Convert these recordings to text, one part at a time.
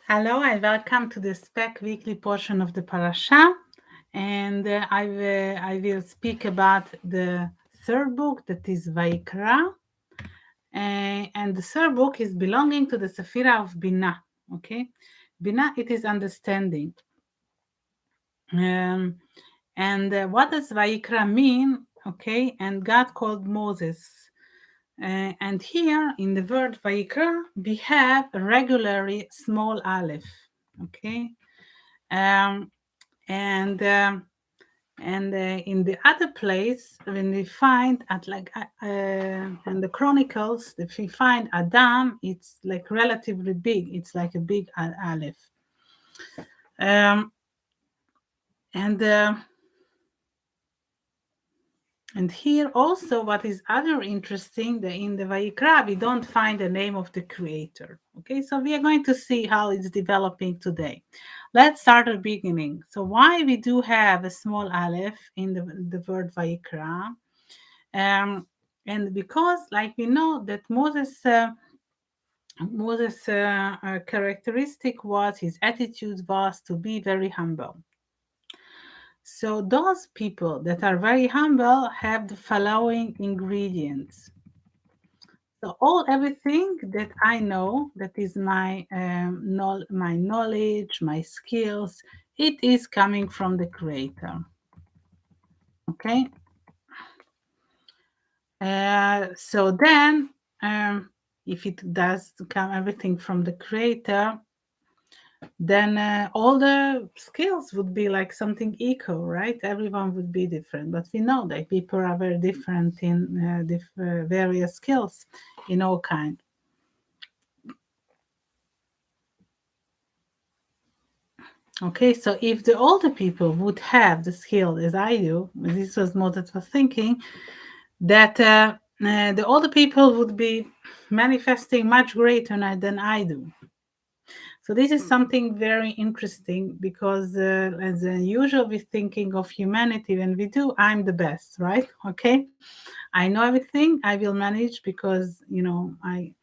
Hello and welcome to the Spec-Weekly portion of the Parasha. And I will speak about the third book, that is Vayikra. And the third book is belonging to the Sephira of Binah. Okay, Binah, it is understanding. And what does Vayikra mean? Okay, and God called Moses. And here in the word Vayikra, we have a regularly small aleph. Okay, um, and in the other place, when we find at in the Chronicles, if we find Adam, it's like relatively big. It's like a big aleph. Um, and And here also, what is other interesting, that in the Vayikra, we don't find the name of the creator. Okay, so we are going to see how it's developing today. Let's start at the beginning. So why we do have a small aleph in the word Vayikra? And because, like we know, that Moses' characteristic was, his attitude was to be very humble. So those people that are very humble have the following ingredients. So everything that I know, that is my knowledge, my skills, it is coming from the Creator. Okay. So then, if it does come everything from the Creator, then all the skills would be like something equal, right? Everyone would be different, but we know that people are very different in various skills in all kind. Okay, so if the older people would have the skill as I do, this was Moses was thinking, that the older people would be manifesting much greater than I do. So this is something very interesting, because as usual we're thinking of humanity when we do, I'm the best, right? Okay, I know everything, I will manage, because my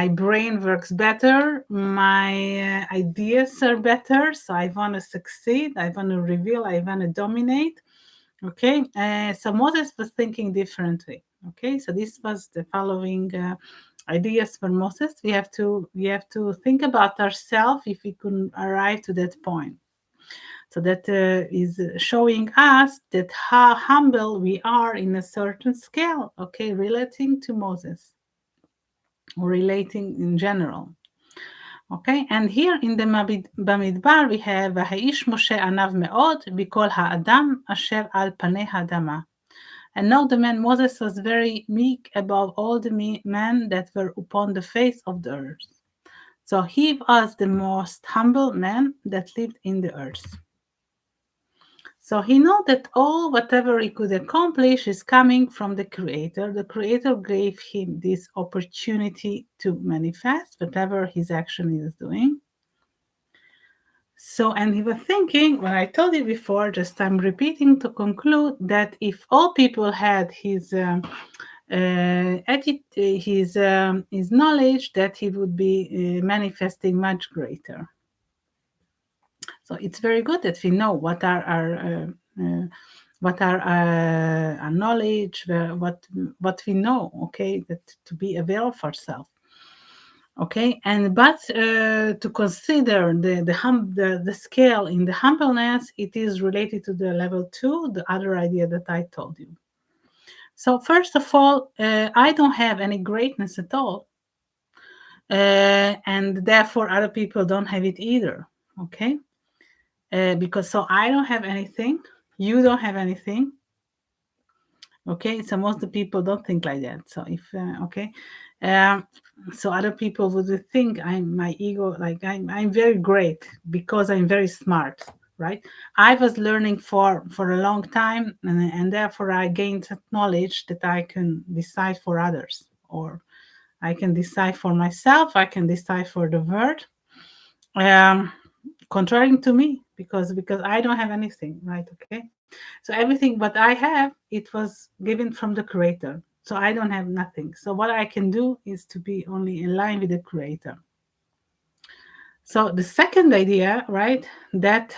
brain works better, my ideas are better, so I want to succeed, I want to reveal, I want to dominate. Okay, so Moses was thinking differently. Okay, so this was the following ideas for Moses. We have to think about ourselves if we could arrive to that point. So that is showing us that how humble we are in a certain scale. Okay, relating to Moses, or relating in general. Okay, and here in the Bamidbar we have "Haish Moshe anav me'od bikol ha'adam asher al panei ha'adama." And now the man Moses was very meek above all the men that were upon the face of the earth. So he was the most humble man that lived in the earth. So he knew that all whatever he could accomplish is coming from the Creator. The Creator gave him this opportunity to manifest whatever his action is doing. So, and he was thinking, when I told you before, just I'm repeating to conclude, that if all people had his knowledge, that he would be manifesting much greater. So it's very good that we know what are our knowledge, what we know. Okay, that to be aware of ourselves. Okay, and but to consider the scale in the humbleness, it is related to the level 2, the other idea that I told you. So first of all, I don't have any greatness at all, and therefore other people don't have it either. Okay, because so I don't have anything, you don't have anything. Okay, so most of the people don't think like that. So if okay, um, so other people would think I'm my ego, like I'm very great because I'm very smart, right? I was learning for a long time, and therefore I gained that knowledge that I can decide for others, or I can decide for myself, I can decide for the world. um Contrary to me, because I don't have anything, right? Okay, so everything what I have, it was given from the Creator, so I don't have nothing. So what I can do is to be only in line with the Creator. So the second idea, right, that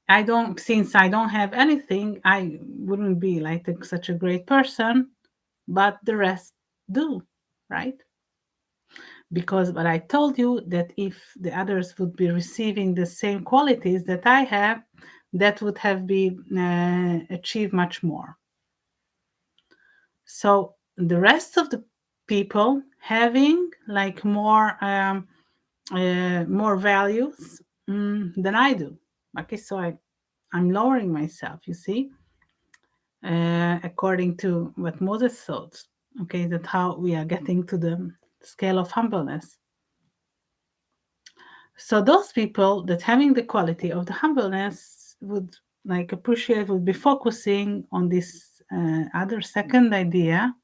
I don't, since I don't have anything, I wouldn't be like such a great person, but the rest do, right? Because what I told you, that if the others would be receiving the same qualities that I have, that would have been achieved much more. So the rest of the people having like more values than I do. Okay, so I'm lowering myself, you see, according to what Moses thought. Okay, that how we are getting to the scale of humbleness. So those people that having the quality of the humbleness would like appreciate, would be focusing on this other second idea,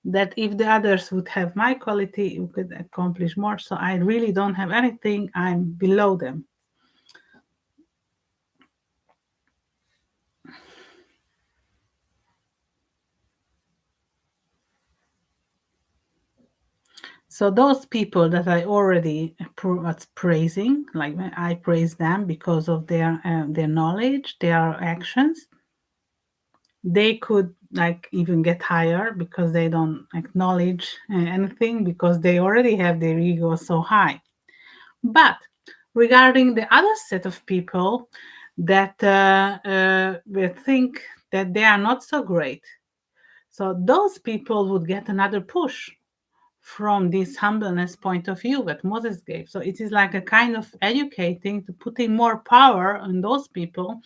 that if the others would have my quality, we could accomplish more. So I really don't have anything, I'm below them. So those people that I already was praising, like I praise them because of their knowledge, their actions, they could like even get higher because they don't acknowledge anything, because they already have their ego so high. But regarding the other set of people that will think that they are not so great, so those people would get another push from this humbleness point of view that Moses gave. So it is like a kind of educating, to putting more power on those people.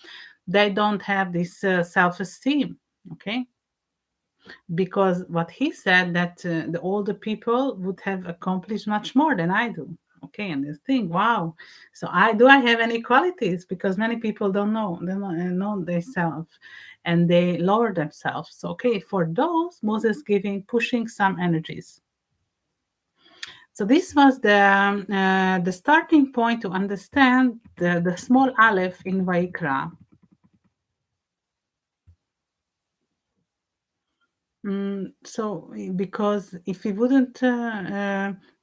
They don't have this self-esteem, okay? Because what he said, that the older people would have accomplished much more than I do. Okay, and they think, wow, so I have any qualities? Because many people don't know themselves, and they lower themselves. So okay, for those, Moses giving, pushing some energies. So this was the starting point to understand the small aleph in Vayikra. So because if we wouldn't,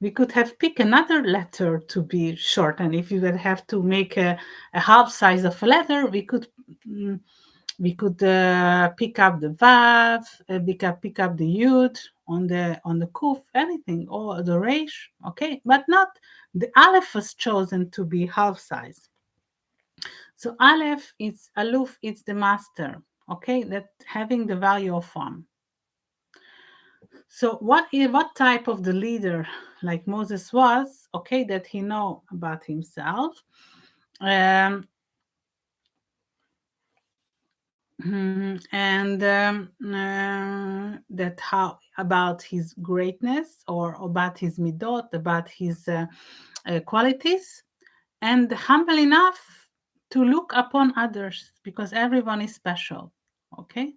we could have picked another letter to be short, and if you would have to make a half size of a letter, mm, we could pick up the vav, pick up the yud on the kuf, anything, or the resh, okay, but not the aleph was chosen to be half size. So aleph, it's aluf, it's the master, okay, that having the value of one. So what type of the leader like Moses was, okay, that he know about himself, um, and that how about his greatness, or about his midot, about his qualities, and humble enough to look upon others, because everyone is special, okay.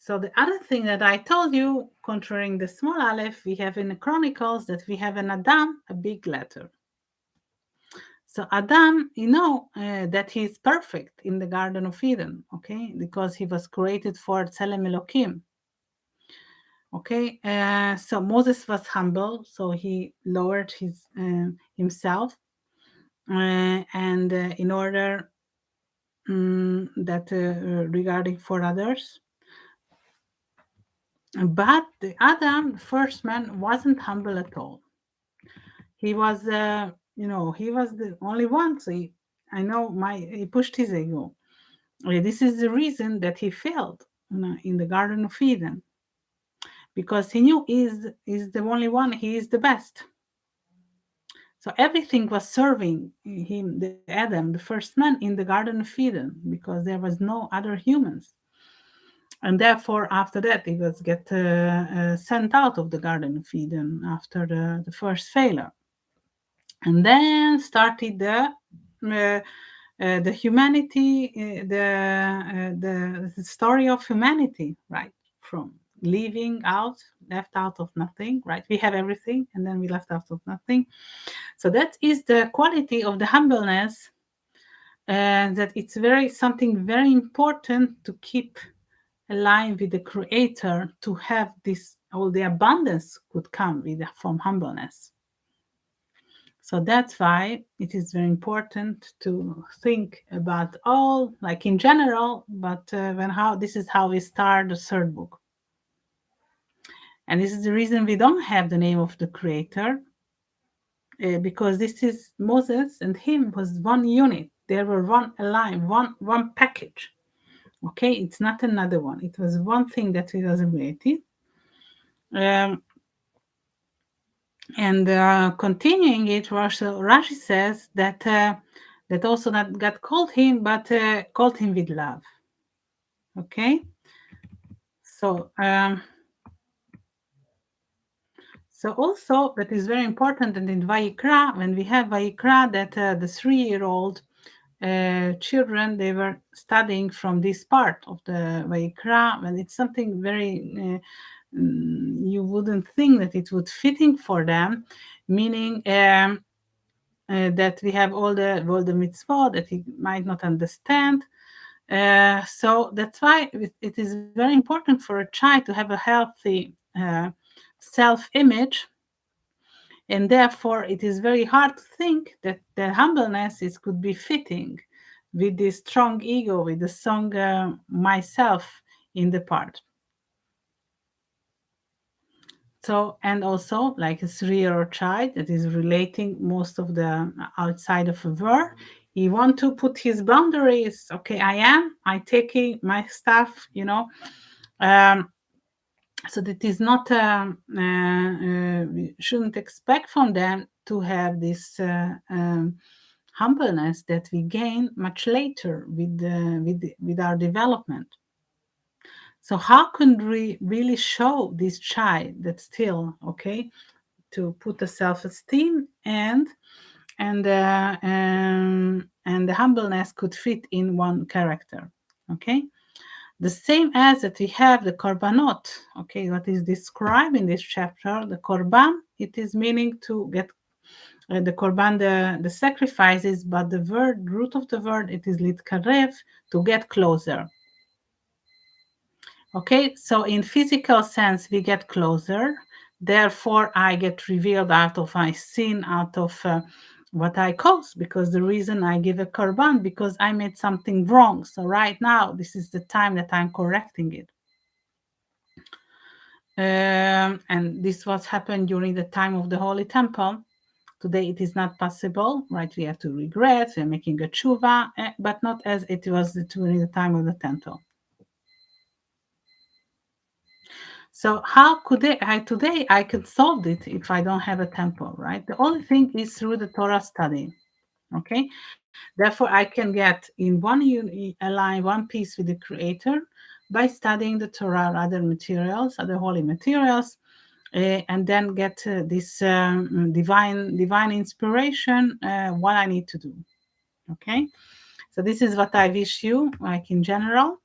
So the other thing that I told you, contraring the small aleph, we have in the Chronicles that we have an Adam, a big letter. So Adam, that he's perfect in the Garden of Eden, okay, because he was created for Tselem Elokim. Okay, so Moses was humble, so he lowered himself, and in order that regarding for others. But the Adam, the first man, wasn't humble at all. He was, he was the only one. So he pushed his ego. This is the reason that he failed in the Garden of Eden, because he knew is the only one. He is the best. So everything was serving him, the Adam, the first man in the Garden of Eden, because there was no other humans. And therefore, after that, he was get sent out of the Garden of Eden after the first failure. And then started the humanity, the story of humanity, right? From leaving out, left out of nothing, right? We have everything, and then we left out of nothing. So that is the quality of the humbleness, that it's something very important to keep aligned with the Creator, to have this, all the abundance could come from humbleness. So that's why it is very important to think about all, like in general, but when how this is how we start the third book. And this is the reason we don't have the name of the creator, because this is Moses and him was one unit. They were one alive, one package. Okay, it's not another one. It was one thing that he was created. Um, and continuing it, Rashi says that that also not God called him, but called him with love. Okay, so so also that is very important. And in Vayikra, when we have Vayikra, that the 3-year-old children, they were studying from this part of the Vayikra, and it's something very you wouldn't think that it would fitting for them, meaning that we have all the mitzvot that he might not understand. So that's why it is very important for a child to have a healthy self-image, and therefore it is very hard to think that the humbleness is could be fitting with this strong ego, with the strong myself in the part. So, and also like a 3-year-old child that is relating most of the outside of a word, he want to put his boundaries. Okay, I taking my stuff, um, so that is not we shouldn't expect from them to have this humbleness that we gain much later with our development. So how can we really show this child that still okay to put a self-esteem and the humbleness could fit in one character? Okay, the same as that we have the korbanot. Okay, what is described in this chapter, the korban, it is meaning to get the korban, the sacrifices, but the root of the word, it is litkarev, to get closer. Okay, so in physical sense, we get closer. Therefore, I get revealed out of my sin, out of what I caused, because the reason I give a korban, because I made something wrong. So right now, this is the time that I'm correcting it. And this was happened during the time of the Holy Temple. Today it is not possible, right? We have to regret, we're making a tshuva, but not as it was during the time of the temple. So how could today I could solve it if I don't have a temple, right? The only thing is through the Torah study. Okay, therefore I can get in align one piece with the Creator by studying the Torah, other materials, other holy materials, and then get this divine inspiration. What I need to do. Okay, so this is what I wish you, like in general,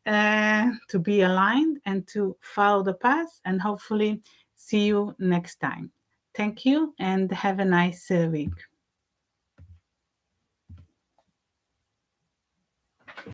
to be aligned and to follow the path, and hopefully see you next time. Thank you and have a nice week.